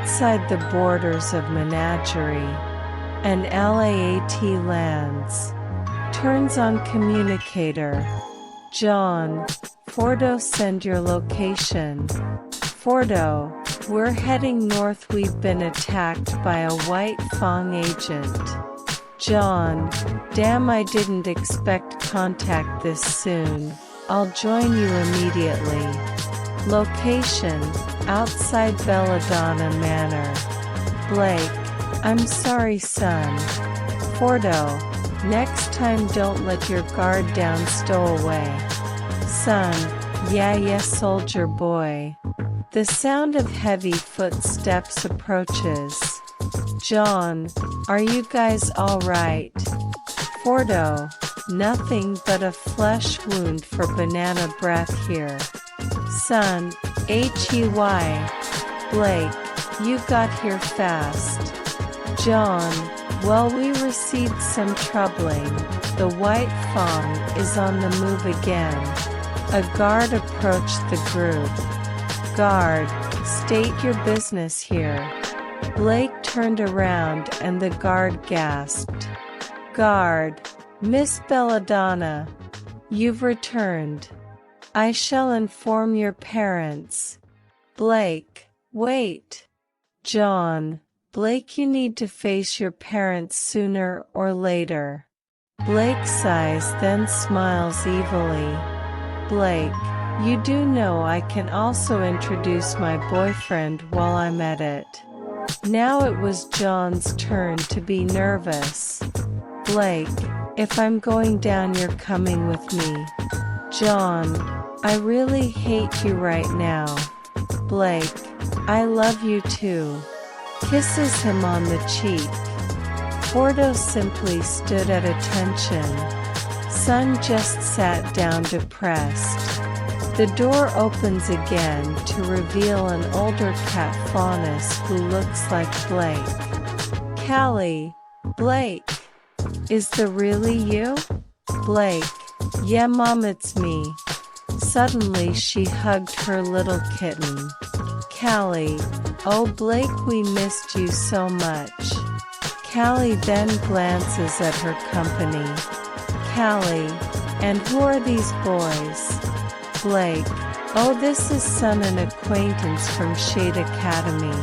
outside the borders of Menagerie, and LAAT lands. Turns on communicator. Jaune, Fordo, send your location. Fordo, we're heading north. We've been attacked by a white Fang agent. Jaune, damn, I didn't expect contact this soon. I'll join you immediately. Location, outside Belladonna Manor. Blake, I'm sorry son. Fordo, next time don't let your guard down stowaway. Son, yeah soldier boy. The sound of heavy footsteps approaches. Jaune, are you guys alright? Fordo, nothing but a flesh wound for banana breath here. Son, Hey. Blake, you got here fast. Jaune, well, we received some troubling. The white Fang is on the move again. A guard approached the group. Guard, state your business here. Blake turned around and the guard gasped. Guard, Miss Belladonna, you've returned. I shall inform your parents. Blake, wait. Jaune, Blake, you need to face your parents sooner or later. Blake sighs, then smiles evilly. Blake, you do know I can also introduce my boyfriend while I'm at it. Now it was Jaune's turn to be nervous. Blake, if I'm going down, you're coming with me. Jaune, I really hate you right now. Blake, I love you too. Kisses him on the cheek. Fordo simply stood at attention. Son just sat down depressed. The door opens again to reveal an older cat faunus who looks like Blake. Callie, Blake, is that really you? Blake, yeah mom, it's me. Suddenly she hugged her little kitten. Callie, oh Blake, we missed you so much. Callie then glances at her company. Callie, and who are these boys? Blake, oh, this is Son, an acquaintance from Shade Academy.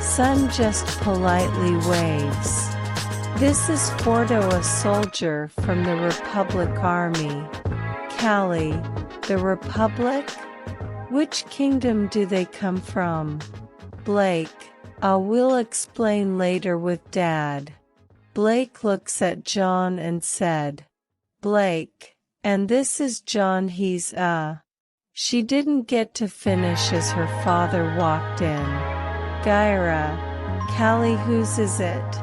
Son just politely waves. This is Fordo, a soldier from the Republic Army. Callie, the Republic? Which kingdom do they come from? Blake, we'll explain later with Dad. Blake looks at Jaune and said, Blake, and this is Jaune, he's She didn't get to finish as her father walked in. Gyra, Callie, whose is it?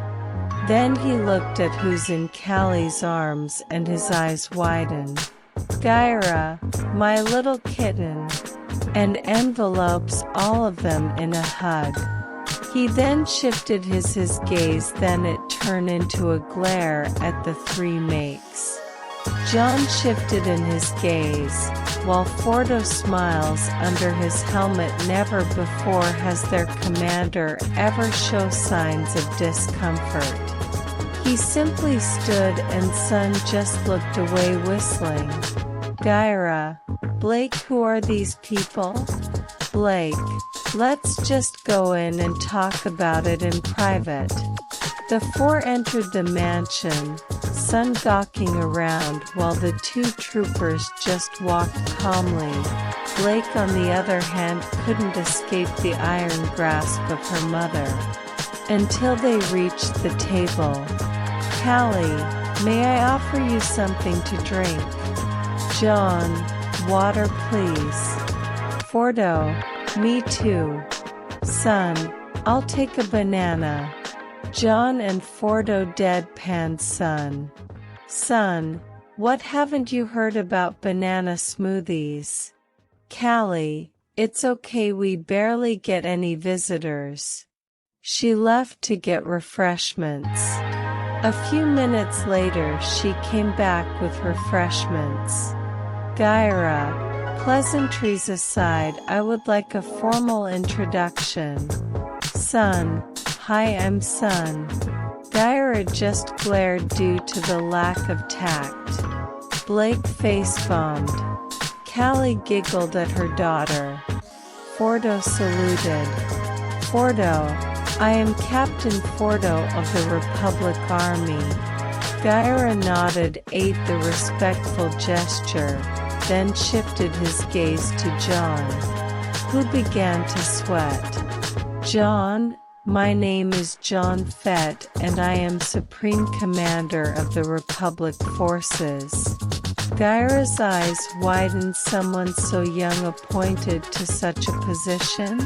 Then he looked at who's in Callie's arms and his eyes widened. Gyra, my little kitten. And envelopes all of them in a hug. He then shifted his gaze, then it turned into a glare at the three makes. Jaune shifted in his gaze, while Fordo smiles under his helmet. Never before has their commander ever shown signs of discomfort. He simply stood and Son just looked away whistling. Gyra, Blake, who are these people? Blake, let's just go in and talk about it in private. The four entered the mansion, Son gawking around while the two troopers just walked calmly. Blake, on the other hand, couldn't escape the iron grasp of her mother. Until they reached the table. Callie, may I offer you something to drink? Jaune, water please. Fordo, me too. Son, I'll take a banana. Jaune and Fordo deadpanned Son. Son, what, haven't you heard about banana smoothies? Callie, it's okay, we barely get any visitors. She left to get refreshments. A few minutes later she came back with refreshments. Gyra, pleasantries aside, I would like a formal introduction. Son, hi I'm Son. Gyra just glared due to the lack of tact. Blake face-bombed. Callie giggled at her daughter. Fordo saluted. Fordo, I am Captain Fordo of the Republic Army. Gyra nodded, ate the respectful gesture, then shifted his gaze to John, who began to sweat. John, my name is John Fett and I am Supreme Commander of the Republic Forces. Gyra's eyes widened. Someone so young appointed to such a position?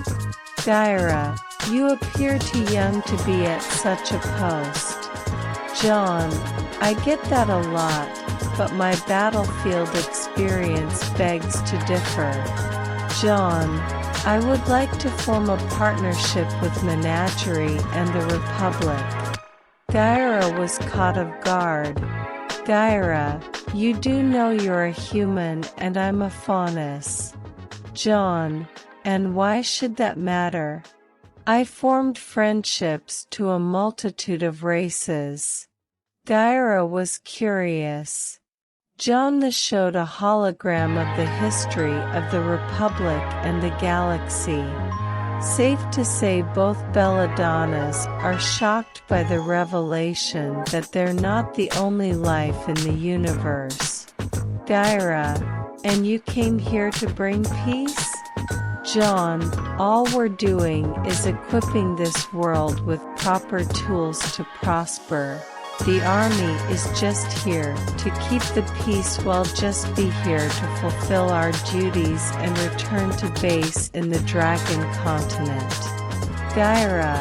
Gyra, you appear too young to be at such a post. John, I get that a lot, but my battlefield experience begs to differ. John, I would like to form a partnership with Menagerie and the Republic. Gyra was caught off guard. Gyra, you do know you're a human and I'm a faunus. John, and why should that matter? I formed friendships to a multitude of races. Gyra was curious. John showed a hologram of the history of the Republic and the galaxy. Safe to say both belladonnas are shocked by the revelation that they're not the only life in the universe. Gyra, and you came here to bring peace? John, all we're doing is equipping this world with proper tools to prosper. The army is just here to keep the peace. We'll just be here to fulfill our duties and return to base in the Dragon Continent. Gyra,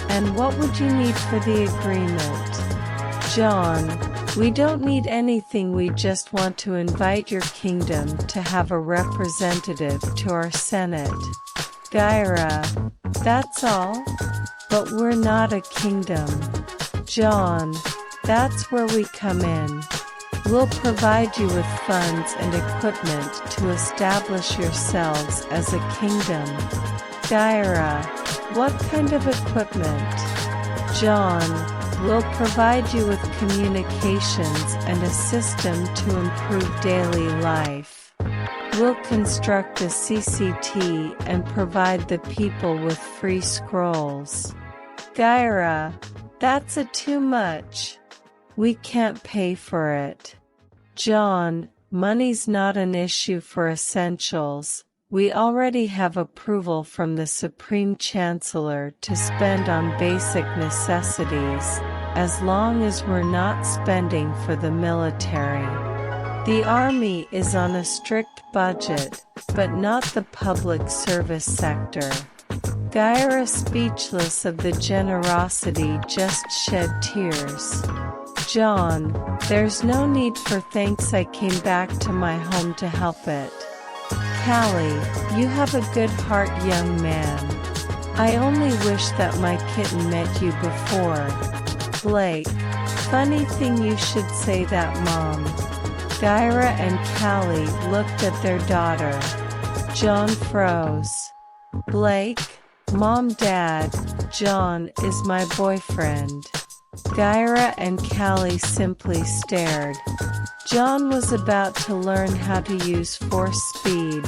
and what would you need for the agreement? John, we don't need anything, we just want to invite your kingdom to have a representative to our Senate. Gyra, that's all? But we're not a kingdom. John, that's where we come in. We'll provide you with funds and equipment to establish yourselves as a kingdom. Gyra, what kind of equipment? John, we'll provide you with communications and a system to improve daily life. We'll construct a CCT and provide the people with free scrolls. Gyra, that's too much. We can't pay for it. John, money's not an issue for essentials. We already have approval from the Supreme Chancellor to spend on basic necessities, as long as we're not spending for the military. The army is on a strict budget, but not the public service sector. Gyra, speechless of the generosity, just shed tears. John, there's no need for thanks, I came back to my home to help it. Callie, you have a good heart, young man. I only wish that my kitten met you before. Blake, funny thing you should say that, Mom. Gyra and Callie looked at their daughter. John froze. Blake, Mom, Dad, John is my boyfriend. Gyra and Callie simply stared. John was about to learn how to use force speed.